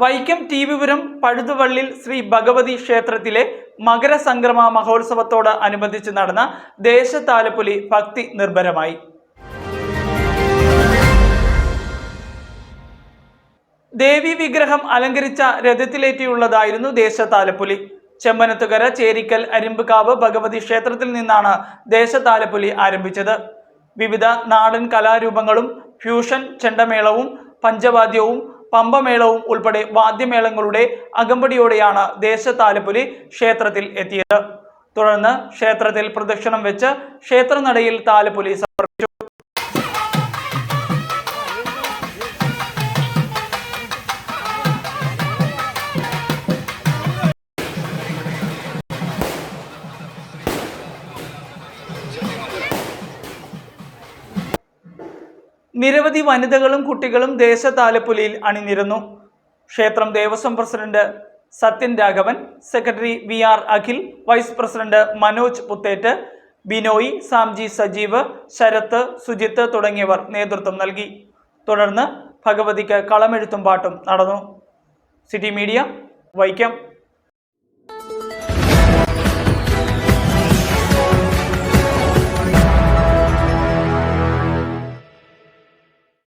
വൈക്കം ടി.വിപുരം പഴുതുവള്ളിൽ ശ്രീ ഭഗവതി ക്ഷേത്രത്തിലെ മകരസംക്രമ മഹോത്സവത്തോട് അനുബന്ധിച്ച് നടന്ന ദേശതാലപ്പൊലി ഭക്തി നിർഭരമായി. ദേവി വിഗ്രഹം അലങ്കരിച്ച രഥത്തിലേറ്റിയുള്ളതായിരുന്നു ദേശതാലപ്പൊലി. ചെമ്മനത്തുകര ചേരിക്കൽ അരിമ്പുകാവ് ഭഗവതി ക്ഷേത്രത്തിൽ നിന്നാണ് ദേശതാലപ്പൊലി ആരംഭിച്ചത്. വിവിധ നാടൻ കലാരൂപങ്ങളും ഫ്യൂഷൻ ചെണ്ടമേളവും പഞ്ചവാദ്യവും പമ്പമേളവും ഉൾപ്പെടെ വാദ്യമേളങ്ങളുടെ അകമ്പടിയോടെയാണ് ദേശതാലപ്പൊലി ക്ഷേത്രത്തിൽ എത്തിയത്. തുടർന്ന് ക്ഷേത്രത്തിൽ പ്രദക്ഷിണം വെച്ച് ക്ഷേത്രനടയിൽ താലപ്പൊലി സമർപ്പിച്ചു. നിരവധി വനിതകളും കുട്ടികളും ദേശതാലപ്പൊലിയിൽ അണിനിരന്നു. ക്ഷേത്രം ദേവസ്വം president Sathyan Raghavan, secretary V R. Akhil, vice president Manoj Puthettu, Binoy, Samji Sajeev, Sarath, Sujith തുടങ്ങിയവർ നേതൃത്വം നൽകി. തുടർന്ന് ഭഗവതിക്ക് കളമെഴുത്തും പാട്ടും നടന്നു. City media, Vaikom.